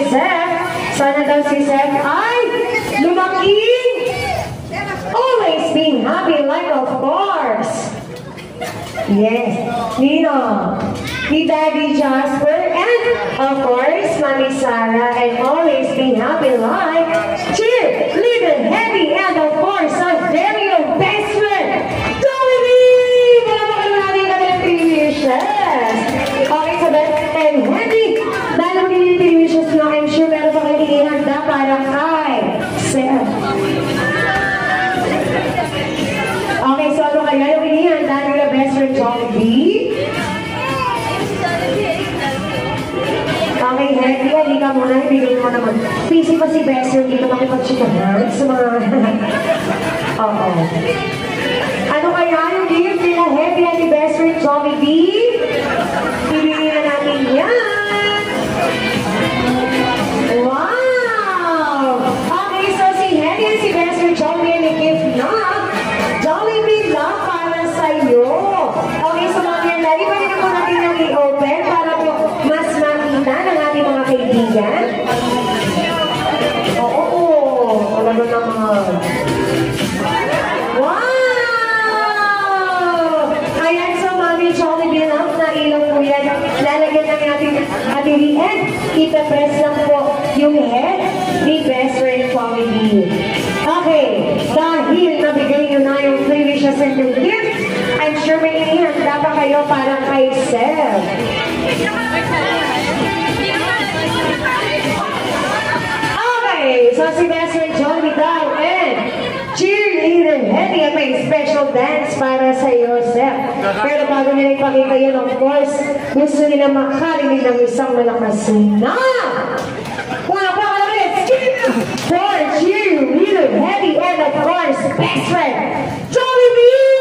Seth. Sana daw si Seth ay lumaking always being happy like of course. Yes, Nino, ni Daddy Jasper, and of course, Mami Sarah, and always be happy like Cheer, Little Heavy, and of course, our very own best friend, Dominic! Palamakan natin kami ng pre-wishes. Okay, so that, and Heavy, dahil magiging yung pre-wishes nyo, I'm sure meron pa kayo ihanda para kay Seth. Okay, so ano kaya yung inihanda nyo na best friend Jollibee? Okay, Henry, hindi ka muna, ibigay mo naman. Busy pa si best friend, hindi ka makipag-chikahan sa mga... Oo. Ano kaya yung gift nila Henry at ni best friend Jollibee? Ibigay na natin yan! Wow! Okay, so si Henry at si best friend Jollibee may gift na. Jollibee lang para sa'yo. Okay, so mga dear, lagi pa rin po natin yung i-open para po mas makita ng ating mga kaibigan. Oo, talaga naman. Wow! Ayan, so Mami Jollibee lang na ilong po yan. Lalagyan ng ating head. Ipapress lang po yung head ni best friend Jollibee. Okay, dahil nabigay nyo na yung free wishes and yung gift, I'm sure may inihanda pa kayo para kay Seth. Okay, so si best friend Jollibee daw and cheerleader Henny at may special dance para sa iyo, Seth. Pero bago nila ipakita yun, of course, gusto nila makarinig ng isang malakas na for cheerleader Henny and of course, best friend Jollibee!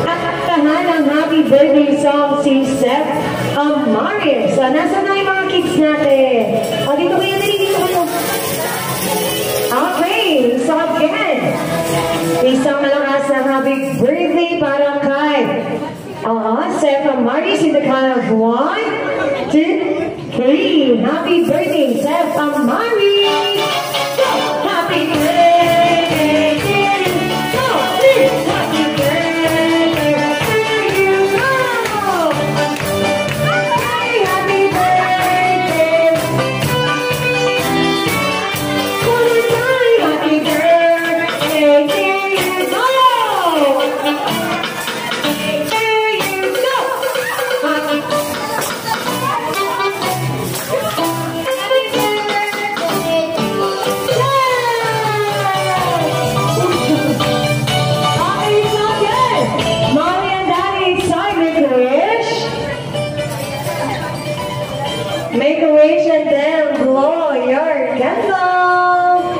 At tahan ang happy birthday song si Seth Amaris. So, nasa na yung mga kids natin? O, dito kayo, dito kayo. Okay, so again, isang malakas na happy birthday para kay Seth Amaris in the count of 1, 2, 3. Happy birthday, Seth Amari! Go! Happy birthday to you! Go! 3. Happy birthday to you! Go! Hey, happy birthday! One more time! Happy birthday to you! Go! There you go! Make a wish and then blow your candle.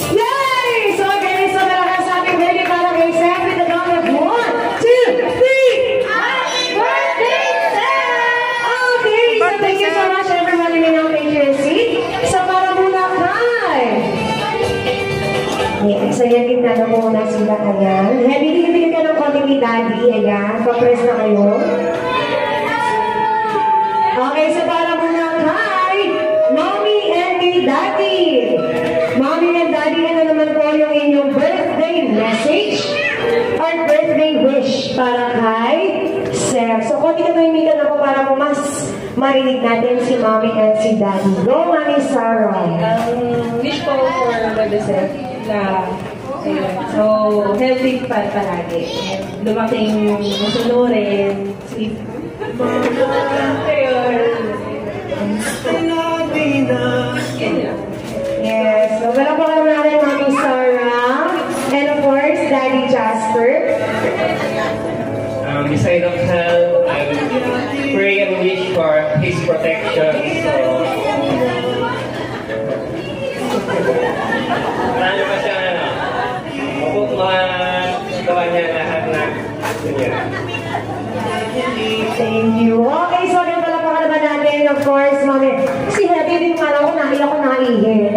Yay! So again, so malakas sa ating birthday para kay Seth with the count of 1, 2, 3. Happy birthday, Seth! Okay, so thank you so much everyone. You may now take your seat. So para muna kay. Yeah, so yan din na muna sila. Ayan. Bili ka ng konti ni Daddy. Ayan. Pa-press na kayo. Okay, so para muna kay Mommy and kay Daddy. Mommy and Daddy, ano naman po yung inyong birthday message or birthday wish para kay Seth. So, konti ka tuwimikan ako para mo mas marinig natin si Mommy and si Daddy. Go, Mommy Sarah. Wish ko for Brother Seth na so, healthy pa palagi. Lumaking masunurin, sweet. Yes, so wala po kami natin Mommy Sarah and of course, Daddy Jasper. Beside of health, I pray and wish for His protection. So, marami pa siya magawa niya lahat na gusto niya. Thank you. Okay, so again pala pa naman natin, of course, Mommy. Si Happy din pala ako, nahiya ko naihin.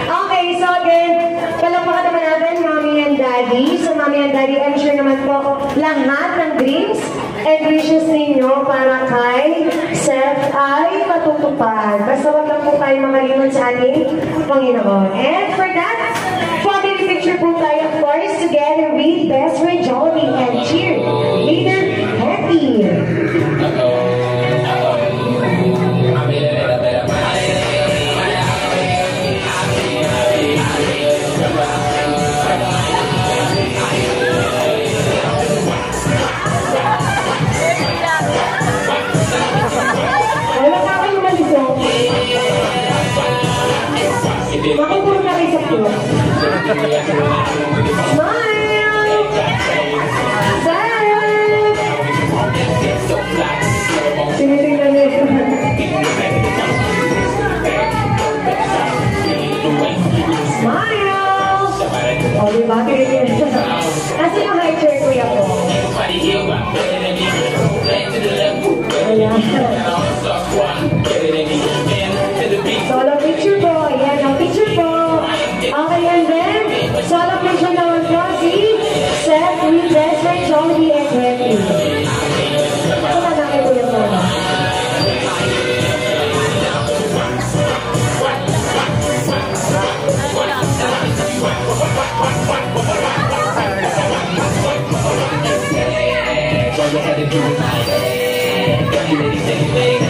Okay, so again, palakpakan naman natin, Mommy and Daddy. So, Mommy and Daddy, I'm sure naman po, lahat ng dreams and wishes ninyo para kay Seth ay matutupad. Basta wag lang po tayo makalimot sa ating Panginoon. And for that, family picture po tayo, of course, together with Best Friend Johnny and cheer leader Happy. Makipuro na kayo sa pulo. Smile! Smile! Tinitingnan niyo ito. Smile! O, diba? Tinitingnan niyo. Kasi yung high chair ko yan po. Ayan. Solo picture po. Ayan, ang picture po. Okay, and then, solo picture naman po si Seth with Best Friend Johnny and Happy. Ito na namin po yung mga.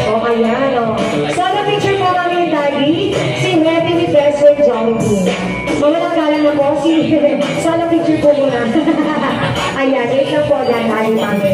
Okay, yan, o. Solo picture po kami yung Daddy, si Happy with Best Friend Johnny. Mawalang na po si solo picture po muna. Ayan, wait lang po, Daddy, Mommy.